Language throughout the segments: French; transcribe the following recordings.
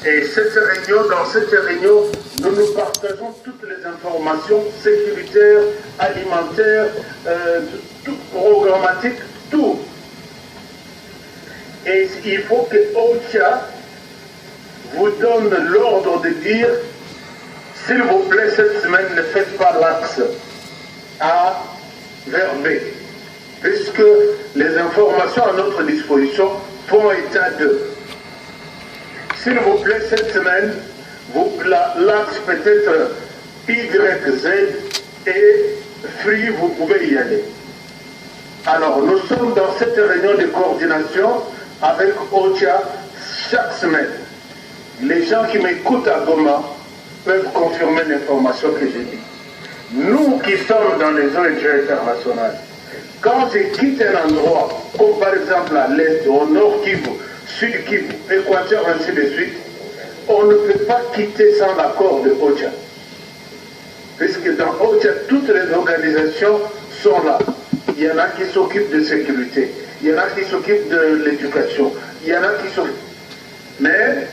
Et dans cette réunion, nous partageons toutes les informations sécuritaires, alimentaires, tout programmatique, tout. Et il faut que OCHA vous donne l'ordre de dire, s'il vous plaît, cette semaine, ne faites pas l'axe A vers B, puisque les informations à notre disposition font état de. S'il vous plaît, cette semaine, l'axe peut-être YZ et Free, vous pouvez y aller. Alors, nous sommes dans cette réunion de coordination avec OCHA chaque semaine. Les gens qui m'écoutent à Goma peuvent confirmer l'information que j'ai dit. Nous qui sommes dans les ONG internationales, quand je quitte un endroit, comme par exemple à l'Est, au Nord Kivu, Sud Kivu, Équateur, ainsi de suite, on ne peut pas quitter sans l'accord de OCHA. Puisque dans OCHA, toutes les organisations sont là. Il y en a qui s'occupent de sécurité, il y en a qui s'occupent de l'éducation, il y en a qui s'occupent... Mais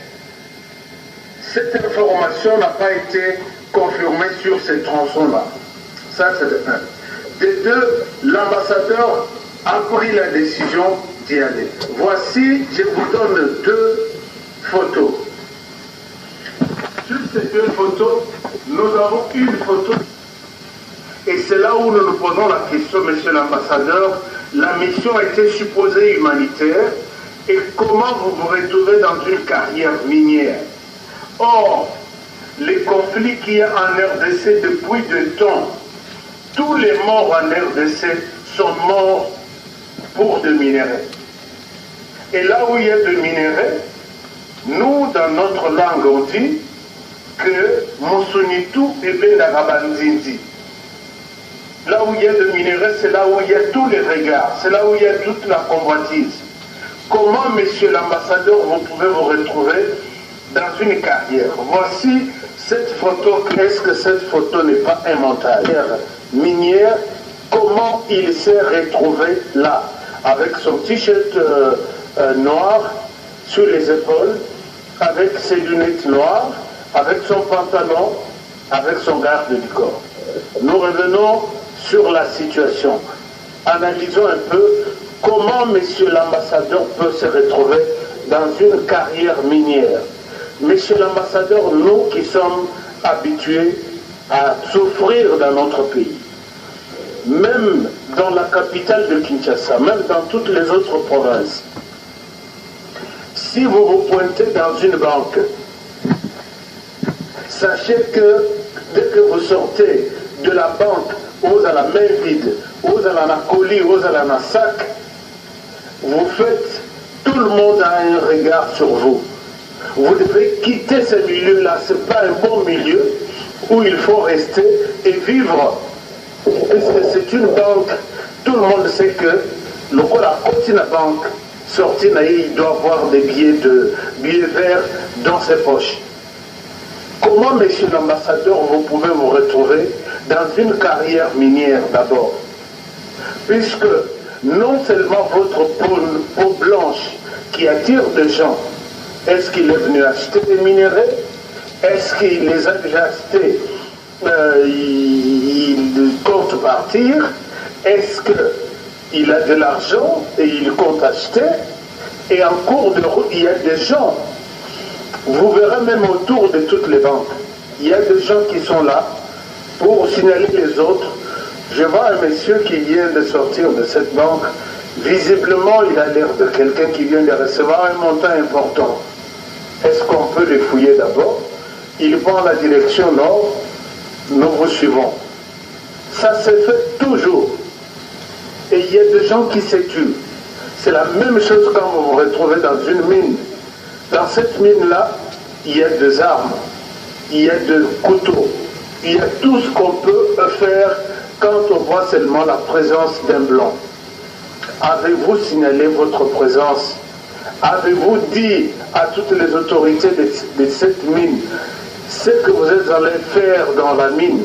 cette information n'a pas été confirmée sur ces tronçons-là. Ça, c'est de un. De deux, l'ambassadeur a pris la décision d'y aller. Voici, je vous donne deux photos. Sur ces deux photos, nous avons une photo. Et c'est là où nous nous posons la question, monsieur l'ambassadeur, la mission était supposée humanitaire, et comment vous vous retrouvez dans une carrière minière? Or, les conflits qu'il y a en RDC depuis de temps, tous les morts en RDC sont morts pour de minerais. Et là où il y a de minerais, nous, dans notre langue, on dit que Moussunitu et Bendarabandindi. Là où il y a de minerais, c'est là où il y a tous les regards, c'est là où il y a toute la convoitise. Comment, monsieur l'ambassadeur, vous pouvez vous retrouver dans une carrière? Voici cette photo. Est-ce que cette photo n'est pas un montage minière? Comment il s'est retrouvé là, avec son t-shirt noir sur les épaules, avec ses lunettes noires, avec son pantalon, avec son garde du corps? Nous revenons sur la situation. Analysons un peu comment monsieur l'ambassadeur peut se retrouver dans une carrière minière. Monsieur l'ambassadeur, nous qui sommes habitués à souffrir dans notre pays, même dans la capitale de Kinshasa, même dans toutes les autres provinces, si vous vous pointez dans une banque, sachez que dès que vous sortez de la banque, vous avez la main vide, vous avez la colis, vous avez la sac, vous faites, tout le monde a un regard sur vous. Vous devez quitter ce milieu-là, ce n'est pas un bon milieu où il faut rester et vivre. Puisque c'est une banque, tout le monde sait que le coup la continue banque, sorti, il doit avoir des billets verts dans ses poches. Comment, monsieur l'ambassadeur, vous pouvez vous retrouver dans une carrière minière d'abord? Puisque non seulement votre peau blanche qui attire des gens, est-ce qu'il est venu acheter des minerais? Est-ce qu'il les a déjà achetés? Il compte partir? Est-ce qu'il a de l'argent et il compte acheter? Et en cours de route, il y a des gens. Vous verrez même autour de toutes les banques, il y a des gens qui sont là pour signaler les autres. Je vois un monsieur qui vient de sortir de cette banque. Visiblement, il a l'air de quelqu'un qui vient de recevoir un montant important. Est-ce qu'on peut les fouiller d'abord? Il prend la direction nord, nous vous suivons. Ça se fait toujours. Et il y a des gens qui se tuent. C'est la même chose quand vous vous retrouvez dans une mine. Dans cette mine-là, il y a des armes, il y a des couteaux, il y a tout ce qu'on peut faire quand on voit seulement la présence d'un blanc. Avez-vous signalé votre présence? Avez-vous dit à toutes les autorités de cette mine ce que vous êtes allé faire dans la mine?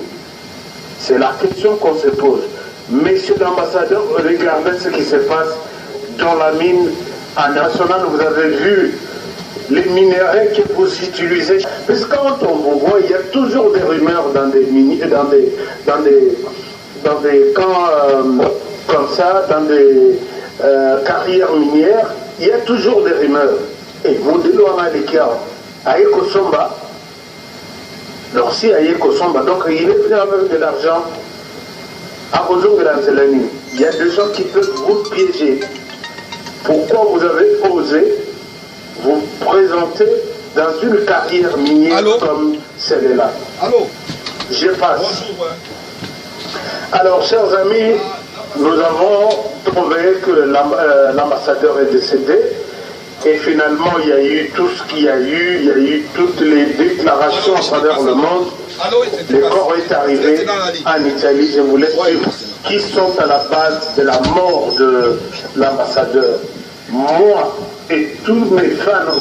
C'est la question qu'on se pose. Monsieur l'ambassadeur, regardez ce qui se passe dans la mine en national. Vous avez vu les minéraux que vous utilisez. Parce que quand on vous voit, il y a toujours des rumeurs dans des camps comme ça, dans des carrières minières, il y a toujours des rumeurs. Et Mondelo en a des cas. Aïe Kosomba, alors si Aïe Kosomba, donc il est venu avec de l'argent à Ozong de la Zélanie. Il y a des gens qui peuvent vous piéger. Pourquoi vous avez osé vous présenter dans une carrière minière comme celle-là? Allô? Je passe. Bonjour. Alors, chers amis, nous avons trouvé que l'ambassadeur est décédé. Et finalement, il y a eu tout ce qu'il y a eu. Il y a eu toutes les déclarations à travers le monde. Le corps est arrivé en Italie. Je vous laisse suivre. Qui sont à la base de la mort de l'ambassadeur? Moi et tous mes fans.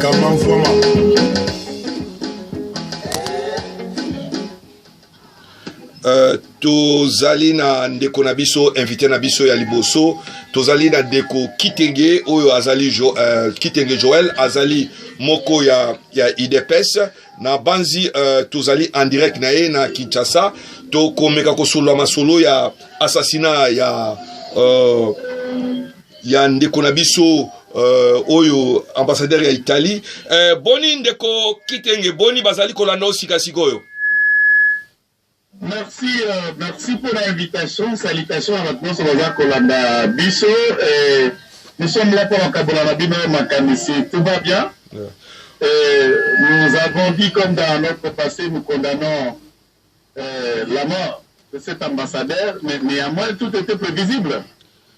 Comment vraiment? Tozali na ndeko na biso invité na biso ya liboso tozali na ndeko Kitenge oyo azali Kitenge Joël azali moko ya IDPS na banzi tozali en direct na ye na Kinshasa to komeka kosolola masolo ya assassinat ya ndeko na biso oyo ambassadeur ya Italie boni ndeko Kitenge boni bazali kolanda osika sikoyo. Merci pour l'invitation. Salutations à notre nom, Kolanda Bisso. Nous sommes là pour Kabolana Bino Makanisi. Tout va bien? Nous avons dit, comme dans notre passé, nous condamnons la mort de cet ambassadeur, mais néanmoins, tout était prévisible.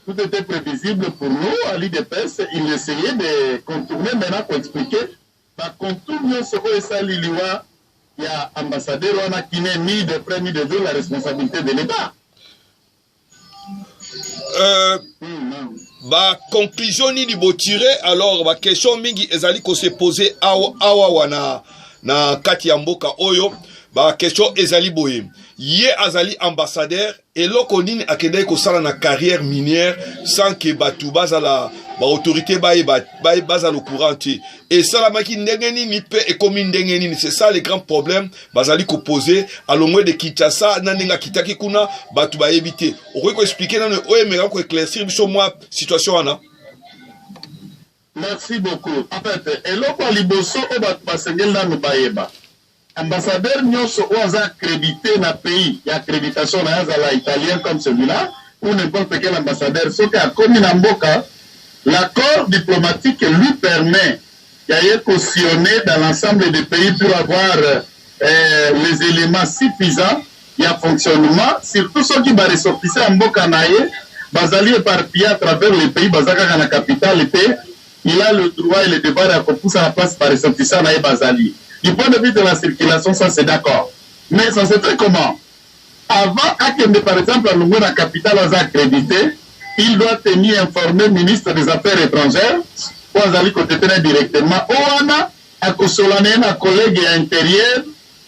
Tout était prévisible pour nous. À l'IDPS, il essayait de contourner maintenant pour expliquer. Par contourner ce que ça l'Iliwa. Il y a ambassadeur qui n'est ni de près ni de deux la responsabilité de l'État. Conclusion ni tiré alors question mingi ezali ko se poser awa wana na kati ya mboka oyo question ezali boye ye azali ambassadeur et loko nini akendai ko sala na carrière minière sans que batu bazala autorité baza le courant et ça la maki ndenge nini pe et comme ndenge nini c'est ça les grands problèmes bazali ko poser à l'omwe de Kinshasa na ndenga kitaki kuna batu ba éviter on ko expliquer na oye mera ko éclaircir biso moi situation wana. Merci beaucoup. En fait eloko liboso o batu basengel na bayeba ambassadeur nyonso oza accrédité na pays ya accréditation na yazala italien comme celui-là ou n'importe quel ambassadeur sauf qu'à commis na mboka l'accord diplomatique lui permet d'être cautionné dans l'ensemble des pays pour avoir les éléments suffisants et un fonctionnement, surtout ceux qui vont ressortir en Bokanaye, basali éparpillé à travers les pays, basaka dans la capitale, il a le droit et le devoir à pousser à la place par ressortissant à Basali. Du point de vue de la circulation, ça c'est d'accord. Mais ça se fait comment? Avant, Akende par exemple, à la capitale, on a accrédité. Il doit tenir informé le ministre des Affaires étrangères, ou Azali côté directement, ou Anna, à Kosolane, un collègue intérieur,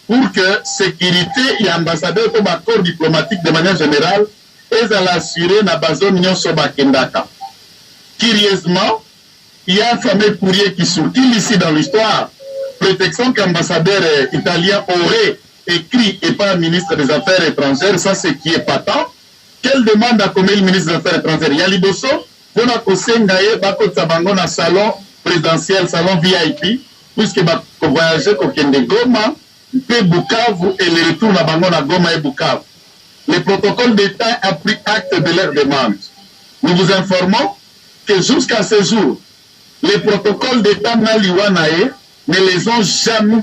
pour que sécurité et ambassadeur comme accord diplomatique de manière générale, et à l'assurer na bazone nyon soba kendaka. Curieusement, il y a un fameux courrier qui circule ici dans l'histoire, prétextant qu'ambassadeur italien aurait écrit et pas ministre des Affaires étrangères, ça c'est qui est patent. Quelle demande a commis le ministre des Affaires étrangères? Yaliboso, on a Kosengaye, Bako Tsabango na salon présidentiel, salon VIP, puisque va voyager au Kende Goma, puis Bukavu et le retour à Bango na Goma et Bukavu. Le protocole d'État a pris acte de leur demande. Nous vous informons que jusqu'à ce jour, les protocoles d'État Naliwanae ne les ont jamais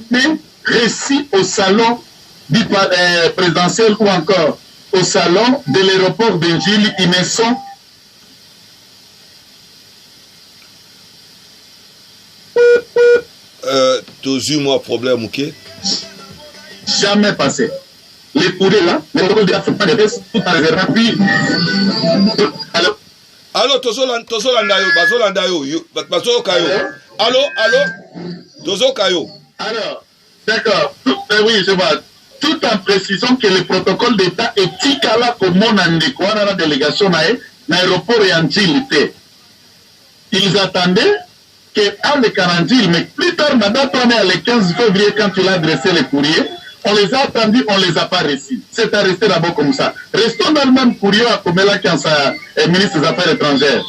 reçus au salon du présidentiel ou encore au salon de l'aéroport d'Ingili, ils ne sont toujours moi problème, ok? Jamais passé. Les courriers là, les courriers de l'Afrique de l'Est, tout à l'heure, puis. Alors, alors, Tozolanda yo, Bazolanda yo, Bazoka yo, Allô, allô? Dozo Kayo. Alors, d'accord. Oui, je vois. Tout en précisant que le protocole d'État est tikala comme on a découvert la délégation à l'aéroport et en Chilité. Ils attendaient qu'à le 40, mais plus tard, madame, on est le 15 février quand il a adressé le courrier. On les a attendus, on ne les a pas reçus. C'est à rester d'abord comme ça. Restons dans le même courrier à Komela qui est ministre des Affaires étrangères.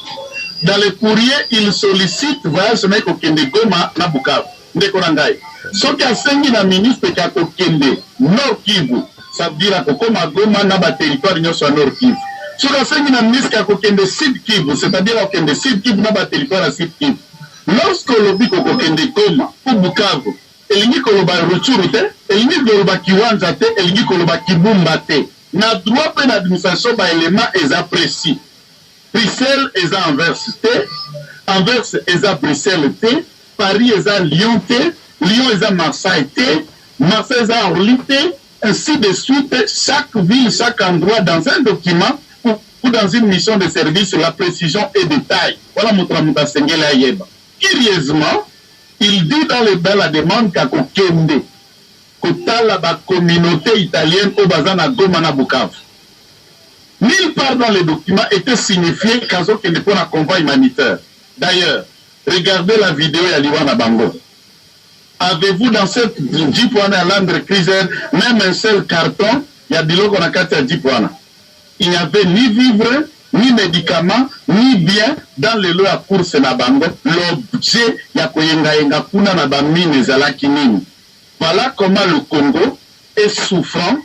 Dans le courrier, il sollicite voyage mec au Kende Goma na Bukavu. Ndekonangai. Ce qui a signé la ministre qui a au Kende Nord Kivu, ça veut dire à Kokoma Goma na ba territoire nyo sur Nord Kivu. Ce qui a signé la ministre qui a au Kende Sud Kivu, c'est-à-dire au Kende Sud Kivu na ba territoire à Sud Kivu. Lorsque l'objet au Kende Goma pour Bukavu, elingi koloba Rutshuru te, elingi koloba Kiwanja te, elingi koloba Kibumba te. Na droit pe l'administration ba élément est apprécié. Bruxelles est à Anvers te, Anvers est à Bruxelles te, Paris est à Lyon te, Lyon est à Marseille te, Marseille est à Orly te, ainsi de suite, chaque ville, chaque endroit dans un document ou dans une mission de service, la précision et détail. Voilà mon tramuta sengela yeba. Curieusement, il dit dans la demande qu'à Kokende, Kotala la communauté italienne au Bazana Goma na Bukavu. Nulle part dans les documents était signifié qu'Azo Kende pour un convoi humanitaire. D'ailleurs, regardez la vidéo à Liwana Bango. Avez-vous dans cette Jeepwana Land Cruiser même un seul carton? Il y a des logs qu'on a quatre à Jeepwana. Il n'y avait ni vivres, ni médicaments, ni biens dans les lots à course na Bango. L'objet, il y a koyenga kuna na bamine zalaki nini. Voilà comment le Congo est souffrant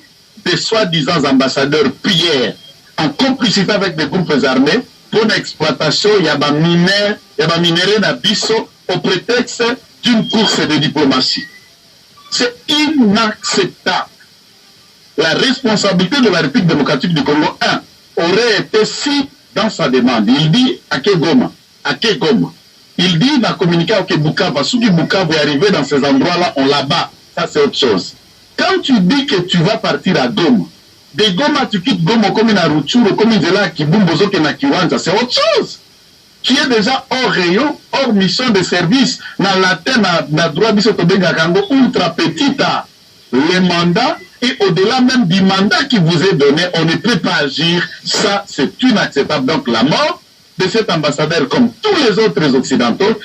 des soi-disant ambassadeurs Pierre en complicité avec des groupes armés pour l'exploitation, il y a des minéraux d'abisso au prétexte d'une course de diplomatie. C'est inacceptable. La responsabilité de la République démocratique du Congo, aurait été si dans sa demande. Il dit à Kegoma, il dit dans le communiqué à Bukavu, si Bukavu est arrivé dans ces endroits-là, on l'abat. Ça, c'est autre chose. Quand tu dis que tu vas partir à Goma, de Goma, tu quittes Goma comme une Rutshuru, comme une Zela, Kibumbozo, Kenakiwanja, c'est autre chose. Qui est déjà hors rayon, hors mission de service, dans la terre, dans droit de Kango, ultra petita. Les mandats, et au-delà même du mandat qui vous est donné, on ne peut pas agir. Ça, c'est inacceptable. Donc, la mort de cet ambassadeur, comme tous les autres occidentaux,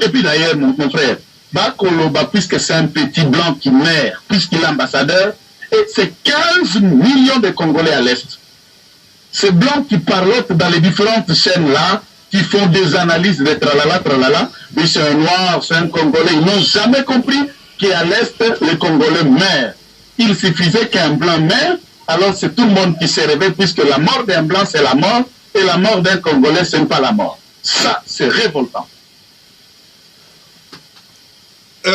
et puis d'ailleurs, mon frère, Bakoloba, puisque c'est un petit blanc qui meurt, puisqu'il est ambassadeur, et c'est 15 millions de Congolais à l'Est. Ces blancs qui parlent dans les différentes chaînes-là, qui font des analyses de tralala, mais c'est un noir, c'est un Congolais, ils n'ont jamais compris qu'à l'Est, les Congolais meurent. Il suffisait qu'un blanc meure, alors c'est tout le monde qui se réveille, puisque la mort d'un blanc, c'est la mort, et la mort d'un Congolais, ce n'est pas la mort. Ça, c'est révoltant. Mais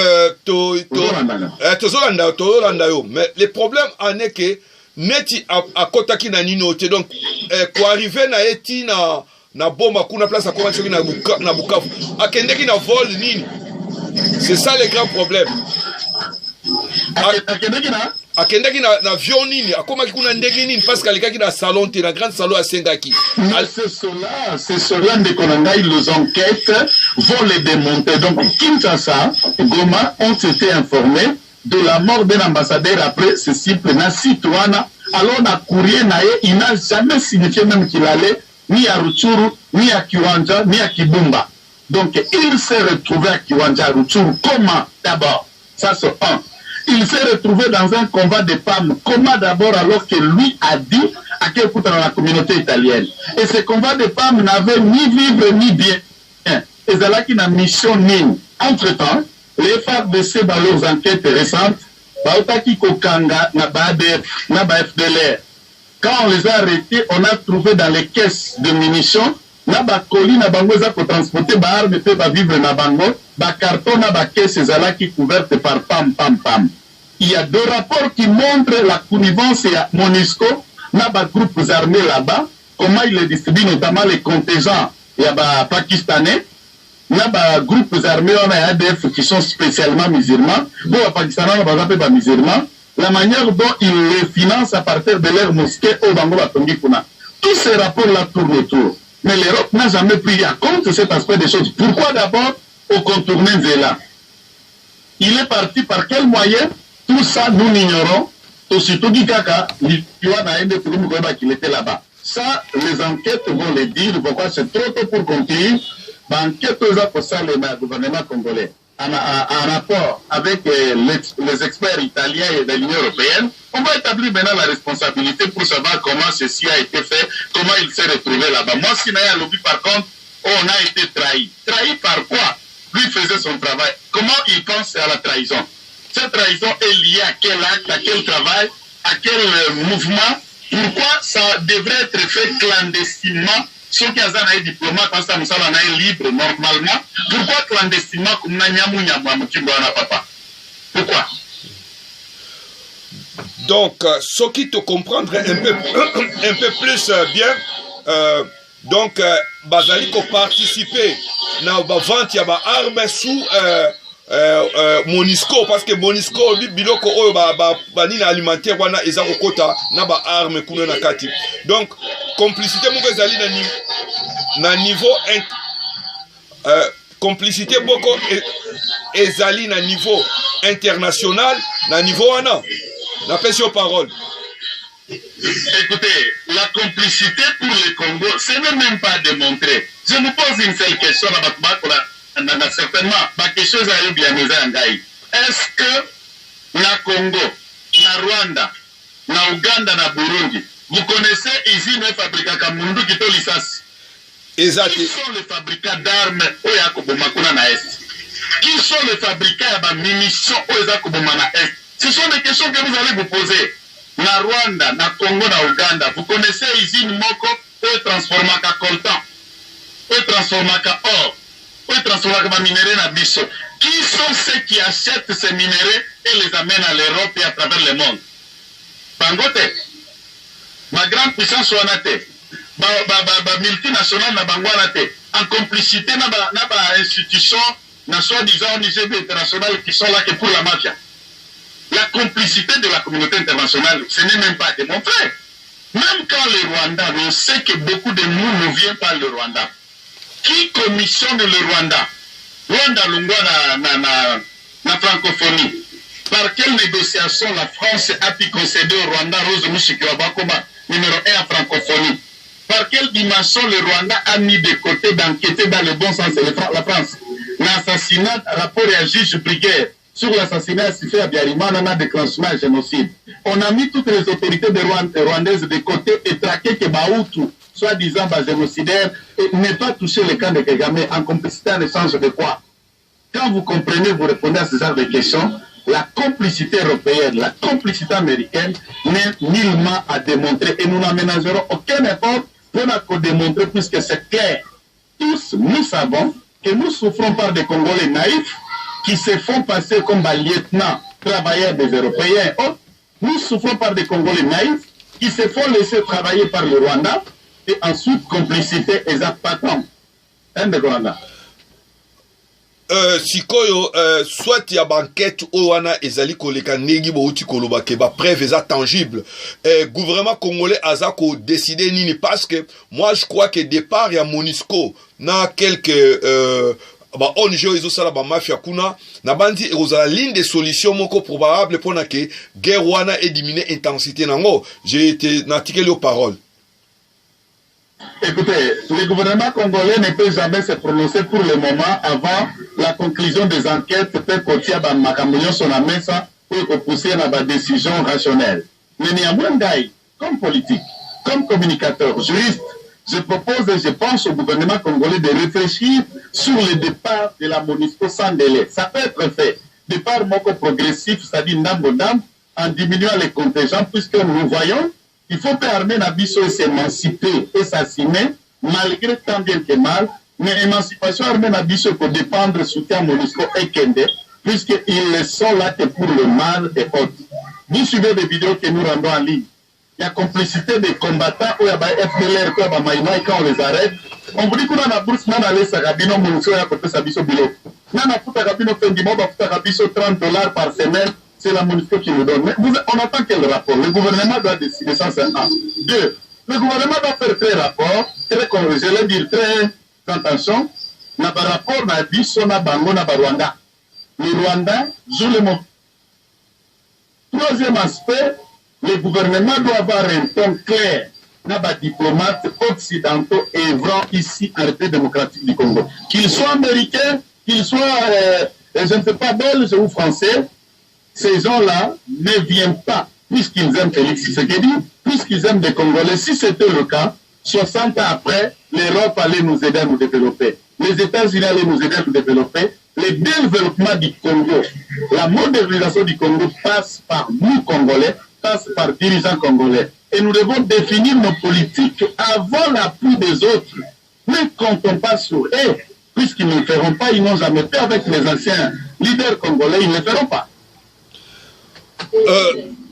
le problème en est que neti a kotaki na ninote donc ko arriver na eti na bomba kuna place a commencer na Bukavu akendeki na vol nini. C'est ça le grand problème. Akendeki na avion nini akomaki kuna ndenge nini parce qu'alikaki na salon te na grand salon à Sengaki. C'est cela de Konanga, les enquêtes vont les démonter. Donc Kinshasa, Goma ont été informés de la mort d'un ambassadeur après ce simple citoyen. Alors na courrier nae, il n'a jamais signifié même qu'il allait ni à Rutshuru, ni à Kiwanja, ni à Kibumba. Donc il s'est retrouvé à Kiwanja, à Rutshuru. Comment d'abord? Ça c'est un. Il s'est retrouvé dans un convoi de femmes. Comment d'abord alors que lui a dit à quel point dans la communauté italienne. Et ce convoi de femmes n'avait ni vivre ni bien. Et c'est là qu'il a mission mine. Entre-temps, les FARDC dans leurs enquêtes récentes, Baotaki Kokanga, FDLR. Quand on les a arrêtés, on a trouvé dans les caisses de munitions, Nabakoli, Nabangoza pour transporter Baharme, peut vivre Nabango, Bakarton, Nabakes, Zalaki couverte par Pam. Il y a deux rapports qui montrent la connivence à MONUSCO, Naba groupes armés là-bas, comment ils les distribuent, notamment les contingents pakistanais, Naba groupes armés, on a ADF qui sont spécialement musulmans, bon, les Pakistanais, on va pas musulmans, la manière dont ils les financent à partir de leurs mosquées au Bango Batongikuna. Tous ces rapports-là tournent autour. Mais l'Europe n'a jamais pris en compte cet aspect des choses. Pourquoi d'abord, pour contourner Nzela. Il est parti par quel moyen? Tout ça, nous l'ignorons. Aussitôt dit Kaka, qu'il était là-bas. Ça, les enquêtes vont le dire. Pourquoi c'est trop tôt pour conclure? L'enquête pour ça, le gouvernement congolais, en rapport avec les experts italiens et de l'Union européenne, on va établir maintenant la responsabilité pour savoir comment ceci a été fait, comment il s'est retrouvé là-bas. Moi, si Naya Lobi, par contre, on a été trahi. Trahi par quoi? Lui faisait son travail. Comment il pense à la trahison? Cette trahison est liée à quel acte, à quel travail, à quel mouvement? Pourquoi ça devrait être fait clandestinement? Ceux qui ont un diplomate, ça nous sommes libre normalement. Pourquoi clandestinement comme papa? Pourquoi? Donc, ce qui te comprendre un peu plus bien, donc, bazali ko participer na ba vente ya ba armes sous Monisco, parce que Monisco biloko oyo ba nina alimentaire wana eza kokota na ba armes kuna na kati. Donc complicité moko ezali na niveau complicité boko ezali na niveau international na niveau wana na pesi yo parole. Écoutez, la complicité pour le Congo, ce n'est même pas démontré. Je vous pose une seule question certainement, ma question est bien. Est-ce que na Congo, na Rwanda, na Uganda, na Burundi, vous connaissez usine fabriquée comme Mundu Kito Lisas? Exact. Qui sont les fabricants d'armes au Yakoboma na Est? Qui sont les fabricants de munitions au Yakoboma na Est? Ce sont des questions que vous allez vous poser. Na Rwanda, na Congo, na Uganda, vous connaissez usine Moko, où transformaka coltan, où transformaka or, où transformaka minéraux na biso. Qui sont ceux qui achètent ces minéraux et les amènent à l'Europe et à travers le monde? Bangote, ma grande puissance Wanate, multinationale na Bangwanate, en complicité na institution, na soi-disant ONG internationale qui sont là que pour la mafia. La complicité de la communauté internationale, ce n'est même pas démontré. Même quand le Rwanda, on sait que beaucoup de nous ne viennent pas le Rwanda. Qui commissionne le Rwanda? Rwanda Lungwa na francophonie. Par quelle négociation la France a pu concéder au Rwanda Rose Mushikiwabakoma, numéro 1 en francophonie? Par quelle dimension le Rwanda a mis de côté d'enquêter dans le bon sens la France? L'assassinat, rapport et à juge briguerre sur l'assassinat fait à Biarimana, on a déclenchement à génocide. On a mis toutes les autorités rwandaises de côté et traqué que Baoutou, soi-disant génocidaire, n'est pas touché le camp de Kagame en complicité en échange de quoi? Quand vous comprenez, vous répondez à ce genre de questions, la complicité européenne, la complicité américaine n'est nullement à démontrer et nous n'aménagerons aucun effort pour la démontrer puisque c'est clair. Tous, nous savons que nous souffrons par des Congolais naïfs qui se font passer comme des lieutenants travailleurs des Européens. Oh, nous souffrons par des Congolais naïfs qui se font laisser travailler par le Rwanda et ensuite complicité et patron. Un de Rwanda. Sikoyo, soit il y a banquette ou wana ezali koleka negi bouti koloba ke ba preuve eza tangible. Gouvernement congolais azako décidé nini parce que moi je crois que départ il y a Monisco na quelques ba ONG ils ont ça ba mafia kuna na bandi ezala ligne de solution moko probable pour na que guerre wana et diminuer intensité nango. J'ai été n'article aux paroles. Écoutez, le gouvernement congolais ne peut jamais se prononcer pour le moment avant la conclusion des enquêtes peut continuer à Makamouyon sur la mesa pour pousser à la décision rationnelle. Mais néanmoins, comme politique, comme communicateur, juriste, je propose et je pense au gouvernement congolais de réfléchir sur le départ de la Monisco sans délai. Ça peut être fait. Départ moko progressif, c'est-à-dire ndam en diminuant les contingents, puisque nous voyons il faut permettre à Nabiso s'émanciper et s'assumer, malgré tant bien que mal, mais l'émancipation armée Nabiso peut dépendre du soutien Monisco et Kende, puisqu'ils sont là que pour le mal et autres. Vous suivez des vidéos que nous rendons en ligne. Il y a complicité des combattants, où il y a FDLR, où il y a Maïmaï, quand on les arrête. On vous dit qu'on a la bourse, on a les Sagabino, Monisco, et à côté Sabiso Bilo. On a Fouta-Gabino, Fendimo, on a Fouta-Gabiso, $30 par semaine. C'est la Monisco qui nous donne. Mais on attend quel rapport? Le gouvernement doit décider ça, c'est un. Deux, le gouvernement doit faire très rapport, très, je vais dire très attention, na par rapport na biso na bango na Rwanda. Le Rwanda joue le mot. Troisième aspect, le gouvernement doit avoir un ton clair na ba diplomates occidentaux œuvrant ici en République démocratique du Congo. Qu'ils soient américains, qu'ils soient, je ne sais pas, belges ou français, ces gens-là ne viennent pas, puisqu'ils aiment Félix Tshisekedi, puisqu'ils aiment les Congolais. Si c'était le cas, 60 ans après, l'Europe allait nous aider à nous développer. Les États-Unis allaient nous aider à nous développer. Le développement du Congo, la modernisation du Congo passe par nous Congolais, passe par dirigeants congolais. Et nous devons définir nos politiques avant l'appui des autres. Ne comptons pas sur eux, puisqu'ils ne le feront pas, ils n'ont jamais fait avec les anciens leaders congolais, ils ne le feront pas.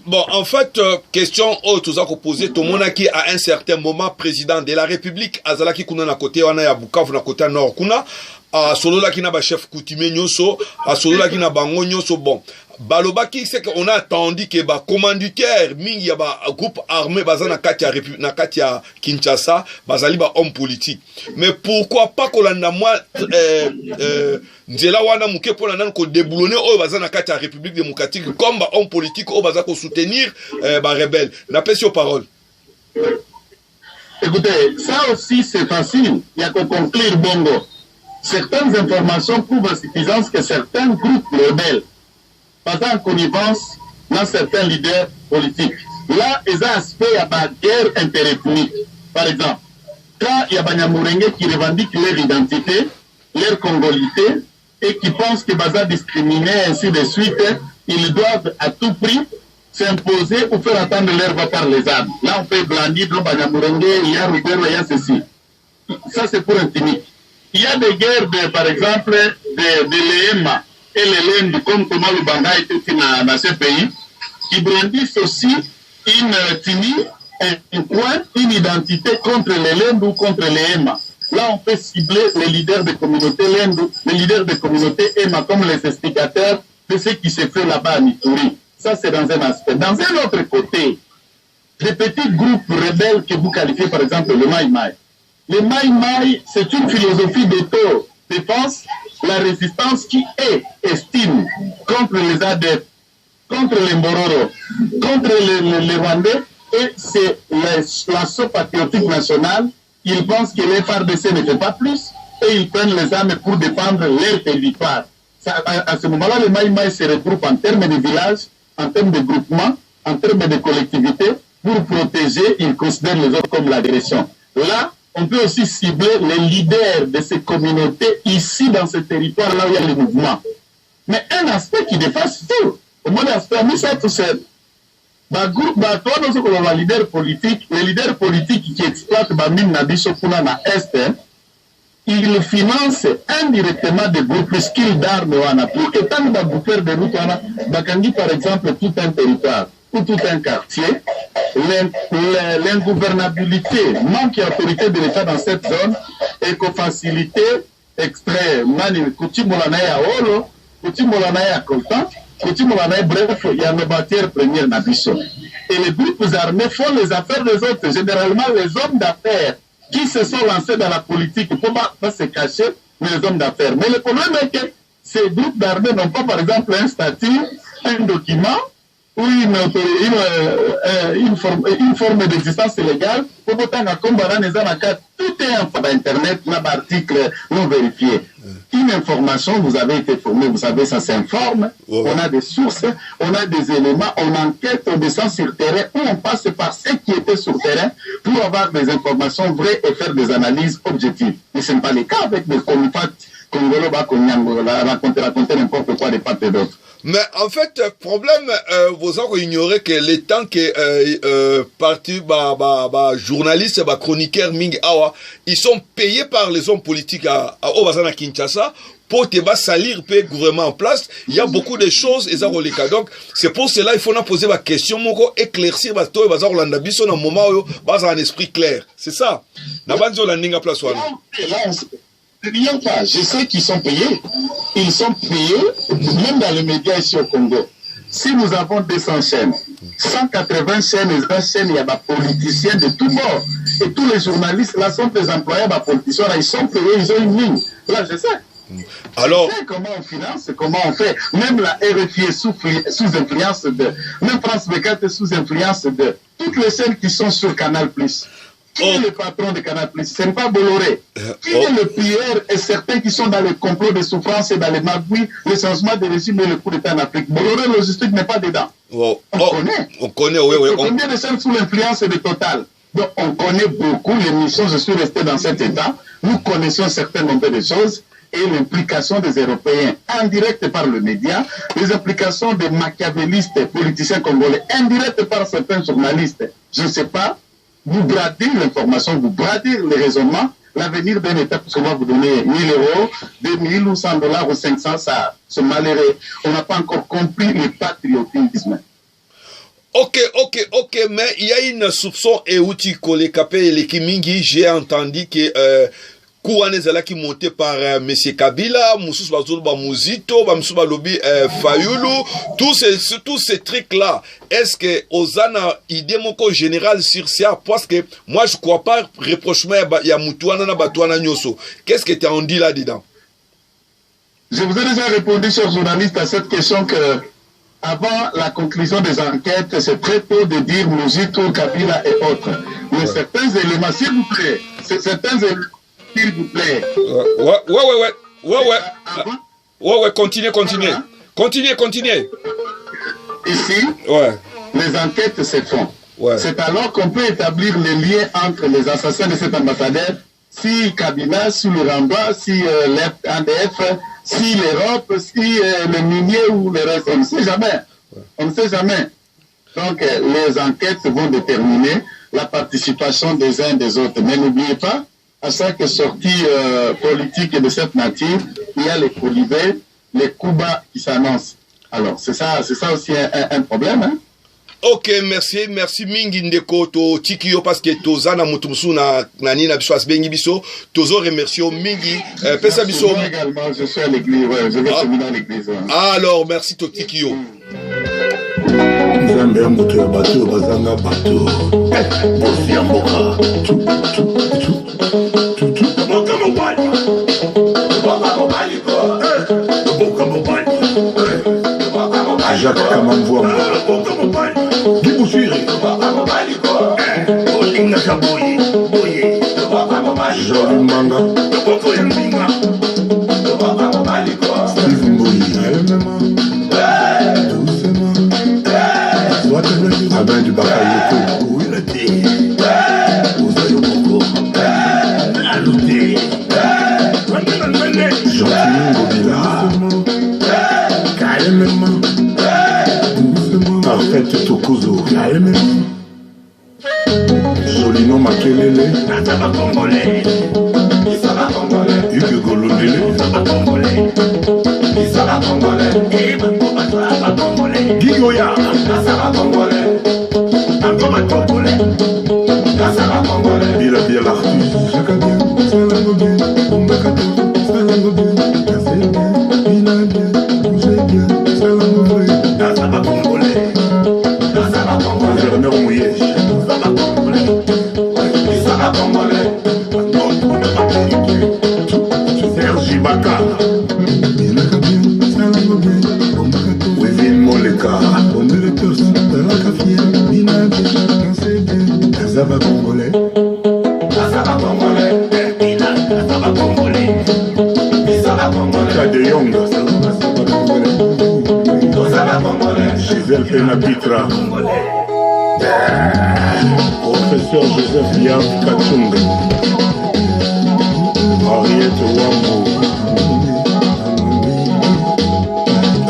Bon, en fait, question tout ça qu'on posait, tout le monde qui à un certain moment président de la République, Azala qui kuna na côté, on a ya Bukavu na côté nord kuna, à solo la qui na ba chef coutumier nyoso, à solo la qui na bango nyoso bon. Balobaki c'est qu'on a attendu que ba commanditaire mingi ya ba groupe armé bazana kati ya République na kati ya Kinshasa, bazali ba homme politique. Mais pourquoi pas kolanda moi nzela wana muke pona nan ko déboulonner o bazana kati ya République démocratique comme ba homme politique o bazako ko soutenir ba rebelle. Na pèse aux paroles. Écoutez, ça aussi c'est facile, il y a qu'à conclure bongo. Certaines informations prouvent à suffisance que certains groupes rebelles passent en connivence dans certains leaders politiques. Là, il y a un aspect de la guerre interethnique. Par exemple, quand il y a des Nyamurenge qui revendiquent leur identité, leur congolité, et qui pensent que Baza discriminé, ainsi de suite, ils doivent à tout prix s'imposer ou faire attendre leur voix par les armes. Là, on peut blandir, il y a Rubero, il y a ceci. Ça, c'est pour intimider. Il y a des guerres, par exemple, de l'EMA et les Lendu, comme Thomas Lubanga était dans ce pays, qui brandissent aussi une ethnie, un point, une identité contre les Lendu ou contre les EMA. Là, on peut cibler les leaders des communautés Lendu, les leaders des communautés EMA comme les explicateurs de ce qui se fait là-bas à Mituri. Ça, c'est dans un aspect. Dans un autre côté, les petits groupes rebelles que vous qualifiez, par exemple, le Mai Mai. Le Mai Mai, c'est une philosophie d'auto-défense, la résistance qui estime contre les adeptes, contre les Mbororo, contre les Rwandais, et c'est l'assaut patriotique national. Ils pensent que les FARDC ne fait pas plus, et ils prennent les armes pour défendre leur territoire. À ce moment-là, les Mai Mai se regroupent en termes de villages, en termes de groupements, en termes de collectivités, pour protéger, ils considèrent les autres comme l'agression. Là, on peut aussi cibler les leaders de ces communautés ici dans ce territoire là où il y a les mouvements. Mais un aspect qui dépasse tout, au moins l'aspect, ça tout seul. Les leaders politiques qui exploitent Bamine Nabiso Kuna na Est, ils financent indirectement des groupes puisqu'ils d'armes pour que tant de bouffeurs de route, par exemple, tout un territoire ou tout un quartier, l'ingouvernabilité, manque d'autorité de l'État dans cette zone, éco-facilité, extrait, Koutimolanaï à Olo, Koutimolanaï à Coltan, Koutimolanaï, bref, il y a une matière première Nabiso. Et les groupes armés font les affaires des autres, généralement les hommes d'affaires qui se sont lancés dans la politique, il ne faut pas se cacher, les hommes d'affaires. Mais le problème est que ces groupes d'armés n'ont pas, par exemple, un statut, un document, ou une forme d'existence légale, pour autant que tout est en Internet, dans l'article non vérifié. Une information, vous avez été formé, vous savez, ça s'informe, on a des sources, on a des éléments, on enquête, on descend sur terrain, ou on passe par ceux qui étaient sur terrain pour avoir des informations vraies et faire des analyses objectives. Mais ce n'est pas le cas avec des conifats congolais, raconter n'importe quoi des parts et d'autres. Mais en fait, problème, vous avez ignoré que les temps que parti journalistes, chroniqueurs Ming Awa, ils sont payés par les hommes politiques à Obazana Kinshasa pour te salir le gouvernement en place. Il y a beaucoup de choses et ça donc c'est pour cela il faut nous poser la question, éclaircir un moment où un esprit clair. C'est ça. Je sais qu'ils sont payés. Ils sont payés, même dans les médias ici au Congo. Si nous avons 200 chaînes, 180 chaînes, il y a des politiciens de tous bords. Et tous les journalistes là sont des employés, des politiciens là, ils sont payés, ils ont une ligne. Là, je sais. Alors, je sais comment on finance, comment on fait. Même la RFI est sous influence de... Même France 24 est sous influence de... Toutes les chaînes qui sont sur Canal+. Qui est le patron de Canal+? Ce n'est pas Bolloré. Qui est le pilleur et certains qui sont dans les complots de souffrance et dans les magouilles, le changement de régime et le coup d'État en Afrique? Bolloré logistique n'est pas dedans. On connaît. On connaît, oui. Combien de chaînes sous l'influence de Total? Donc on connaît beaucoup l'émission. Je suis resté dans cet état. Nous connaissons un certain nombre de choses. Et l'implication des Européens indirecte par le média, les implications des machiavélistes politiciens congolais indirectes par certains journalistes. Je ne sais pas, vous bradez l'information, vous bradez les raisonnements, l'avenir d'un État, parce qu'on va vous donner 1000 euros, 2000 ou 100 dollars ou 500, ça, ce malheureux. On n'a pas encore compris le patriotisme. Ok, mais il y a une soupçon et outil collé capé et Kimingi, j'ai entendu que Kouane qui monté par M. Kabila, Moussous Bazoulba Mouzito, Bamsouba Lobi Fayoulou, tous ces trucs-là, est-ce que Ozana idée mon général sur ça? Parce que moi je crois pas reprochement il y a Moutouana na Batouana Nyoso. Qu'est-ce que tu en dis là-dedans? Je vous ai déjà répondu, cher journaliste, à cette question que avant la conclusion des enquêtes, c'est très tôt de dire Mouzito, Kabila et autres. Mais certains éléments, s'il vous plaît, certains éléments, s'il vous plaît. Ouais, continuez. Ici, les enquêtes se font. C'est alors qu'on peut établir les liens entre les assassins de cet ambassadeur, si Kabila, si le Rwanda, si l'ADF, si l'Europe, si le minier ou le reste. On ne sait jamais. On ne sait jamais. Donc, les enquêtes vont déterminer la participation des uns et des autres. Mais n'oubliez pas, à chaque sortie politique de cette nature, il y a les colibés, les coups bas qui s'annoncent. Alors, c'est ça aussi un problème. Hein? Ok, merci mingi ndeko to tikio parce que tozana mutumsu na nani na biso asbengi biso tozo remercie mingi pesa biso. Moi également, je suis à l'église, je vais terminer à l'église. Alors, merci to tikio. Nzambe ya moto ya bato bazanga bato bosi ya mboka boka mobali Jacques Kamamvouamba Giboussiri Olinga Chaboye Joli Manga Steve Mboyi Abin du Bakayoko Jean-Pierre Ngobila Parfaite Tokozo Jolino Makelele Hugues Golondele Gigoya Bila l'artiste Gouverneur Mouyej Sergi Baka Wivin Moleka Zaba Congolais Kade Yong Gisèle Penapitra Professeur Joseph Yav Kachunga Henriette Wambo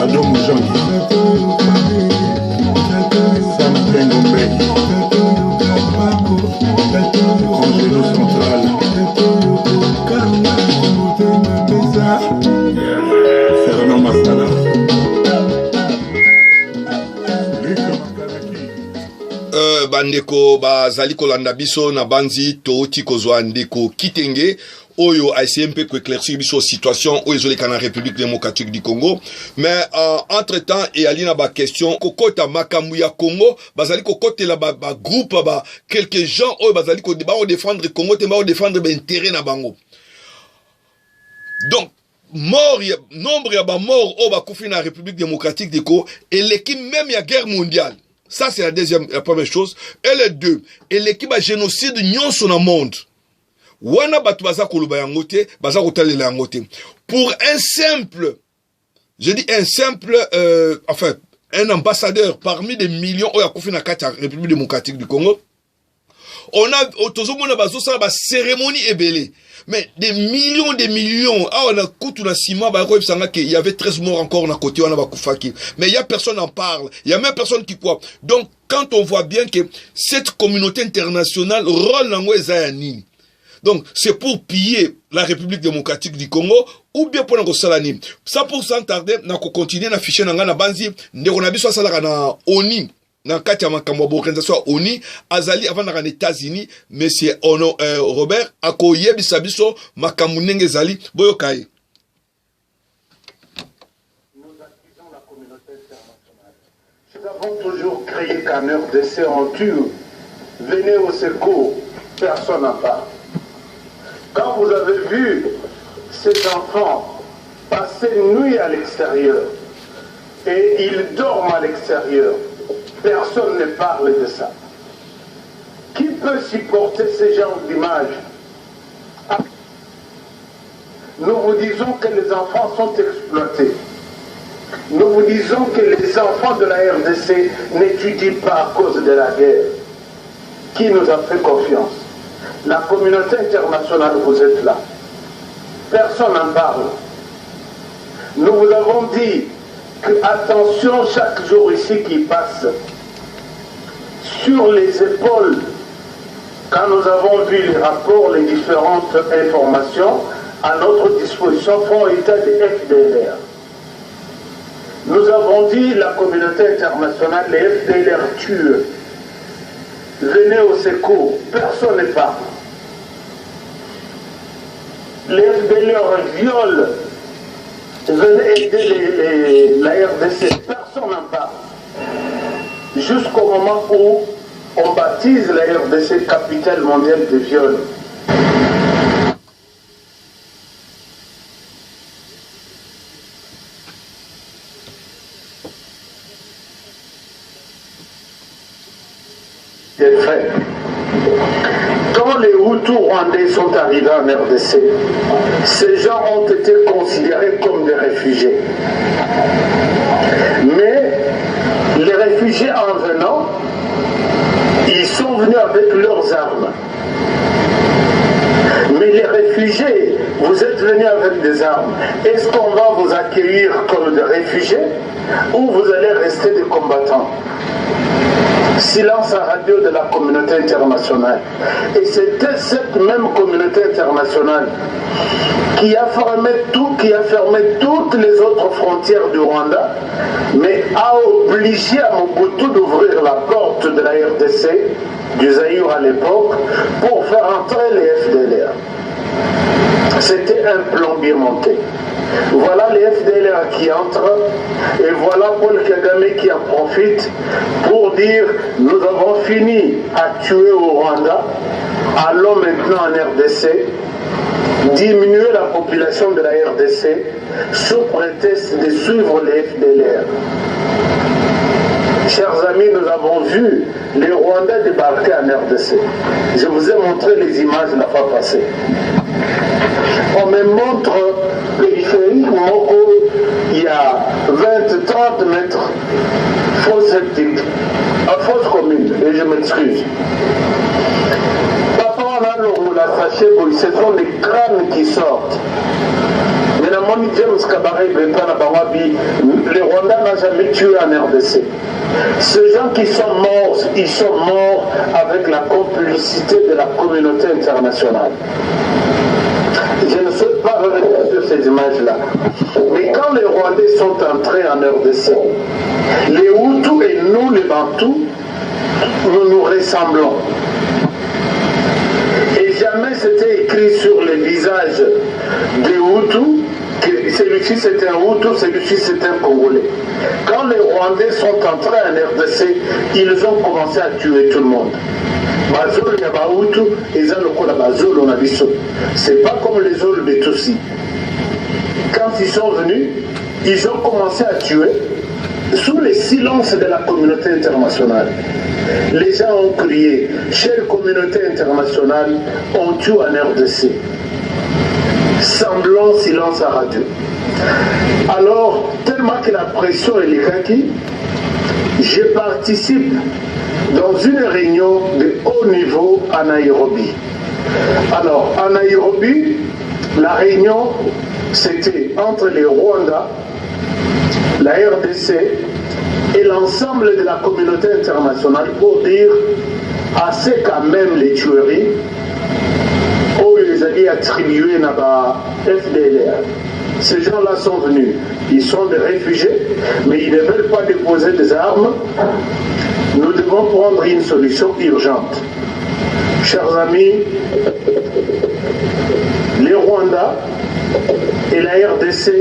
Adom Jangi Sam Pengombe Angelo Central Fernand Massala bandeko bazali kolanda biso na banzi touti kozwa ndeko Kitenge oyo a essayé un peu d'éclaircir biso situation oyo ezoleka na République démocratique du Congo mais entre temps et alina ba question kokota makambu ya Congo bazali kokotela ba groupe ba quelques gens oyo bazali ko défendre Congo te ba défendre ba intérêt na bango Donc, nombre ya ba mort au bakufi na République démocratique du Congo et l'équipe même ya guerre mondiale. Ça c'est la première chose. Et le deux, et l'équipe a génocide nyonso na monde. Wana batu baza koluba yango te, baza kotalela yango te. Pour un simple, je dis un simple, enfin, un ambassadeur parmi des millions oya kufi na kati ya République démocratique du Congo. On a tozomona bazo sala ba cérémonie ebele. Mais des millions. Ah, on a coutu na ciment, il y avait 13 morts encore à côté, on a bakufaki. Mais il y a personne en parle. Il y a même personne qui croit. Donc, quand on voit bien que cette communauté internationale rôle dans les donc, c'est pour piller la République démocratique du Congo ou bien pour nous salani. Ça pour s'entarder, on continue à afficher dans la banzi, on a besoin de na ONI. Dans le cadre de l'organisation ONU, Azali avant d'aller aux États-Unis, monsieur Robert, a koye bisabiso makamunenge zali boyokai. Nous accusons la communauté internationale. Nous avons toujours créé qu'en RDC on tue. Venez au secours, personne n'en parle. Quand vous avez vu ces enfants passer une nuit à l'extérieur et ils dorment à l'extérieur, personne ne parle de ça. Qui peut supporter ce genre d'image? Nous vous disons que les enfants sont exploités. Nous vous disons que les enfants de la RDC n'étudient pas à cause de la guerre. Qui nous a fait confiance? La communauté internationale, vous êtes là. Personne n'en parle. Nous vous avons dit que attention chaque jour ici qui passe. Sur les épaules, quand nous avons vu les rapports, les différentes informations, à notre disposition font état de FDLR. Nous avons dit la communauté internationale, les FDLR tuent. Venez au secours, personne ne parle. Les FDLR violent, venez aider la RDC, personne n'en parle. Jusqu'au moment où on baptise la RDC capitale mondiale de viol. Des faits. Quand les Hutus rwandais sont arrivés en RDC, ces gens ont été considérés comme des réfugiés. Mais les réfugiés en venant, ils sont venus avec leurs armes. Mais les réfugiés, vous êtes venus avec des armes. Est-ce qu'on va vous accueillir comme des réfugiés ou vous allez rester des combattants? Silence à radio de la communauté internationale. Et c'était cette même communauté internationale qui a fermé toutes les autres frontières du Rwanda, mais a obligé à Mobutu d'ouvrir la porte de la RDC, du Zaïre à l'époque, pour faire entrer les FDLR. C'était un plan bien monté. Voilà les FDLR qui entrent et voilà Paul Kagame qui en profite pour dire nous avons fini à tuer au Rwanda, allons maintenant en RDC, diminuer la population de la RDC sous prétexte de suivre les FDLR. Chers amis, nous avons vu les Rwandais débarquer en RDC. Je vous ai montré les images la fois passée. On me montre périphérique où il y a 20-30 mètres fosse septique, fosse commune, et je m'excuse. Papa, on a le sachet, ce sont des crânes qui sortent. Mais la moni James Kabaré, les Rwandais n'ont jamais tué en RDC. Ces gens qui sont morts, ils sont morts avec la complicité de la communauté internationale. Je ne souhaite pas revenir sur ces images-là. Mais quand les Rwandais sont entrés en RDC, les Hutus et nous, les Bantous, nous nous ressemblons. Et jamais c'était écrit sur les visages des Hutus que celui-ci c'était un Hutu, celui-ci c'était un Congolais. Quand les Rwandais sont entrés en RDC, ils ont commencé à tuer tout le monde. C'est pas comme les autres Betossi. quand ils sont venus, ils ont commencé à tuer sous le silence de la communauté internationale. Les gens ont crié, chère communauté internationale, on tue en RDC. Semblant silence à radio. Alors, tellement que la pression est liquée, je participe dans une réunion de haut niveau à Nairobi. Alors, à Nairobi, la réunion, c'était entre les Rwandais, la RDC et l'ensemble de la communauté internationale pour dire assez quand même les tueries où ils allaient attribuer à la FDLR. Ces gens-là sont venus, ils sont des réfugiés, mais ils ne veulent pas déposer des armes. Nous devons prendre une solution urgente. Chers amis, les Rwandais et la RDC,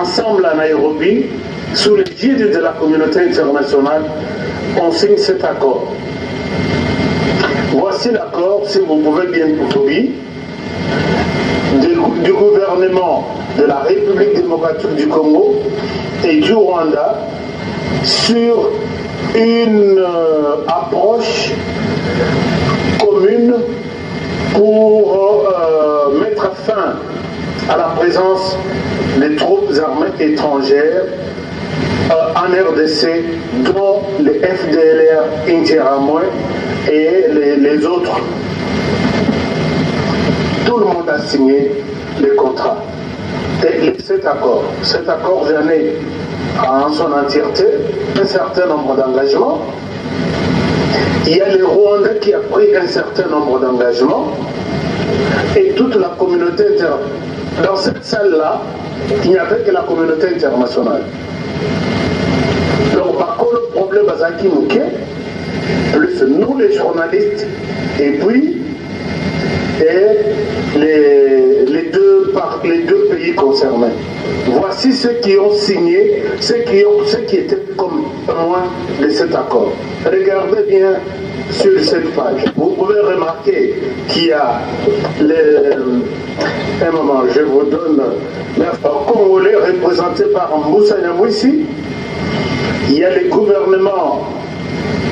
ensemble à Nairobi, sous l'égide de la communauté internationale, on signe cet accord. Voici l'accord, si vous pouvez bien trouver, du gouvernement de la République démocratique du Congo et du Rwanda sur une approche commune pour mettre fin à la présence des troupes armées étrangères en RDC, dont les FDLR Interahamwe et les autres. Tout le monde a signé les contrats. Et cet accord venait en son entièreté un certain nombre d'engagements. Il y a les Rwandais qui a pris un certain nombre d'engagements et toute la communauté internationale. Dans cette salle-là, il n'y avait que la communauté internationale. Donc, par contre, le problème Bazaki Mouké, plus nous les journalistes, et puis les deux pays concernés. Voici ceux qui ont signé, ceux qui étaient comme témoins de cet accord. Regardez bien sur cette page. Vous pouvez remarquer qu'il y a un moment, je vous donne le Congolais représenté par Moussa Nyamwisi. Il y a le gouvernement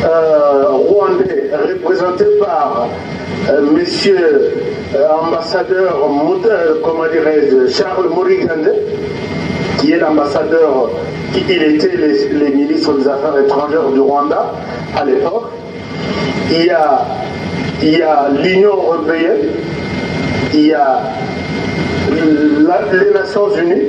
rwandais représenté par monsieur ambassadeur Charles Morigande, qui est l'ambassadeur, il était le ministre des Affaires étrangères du Rwanda à l'époque. Il y a l'Union européenne, il y a les Nations Unies,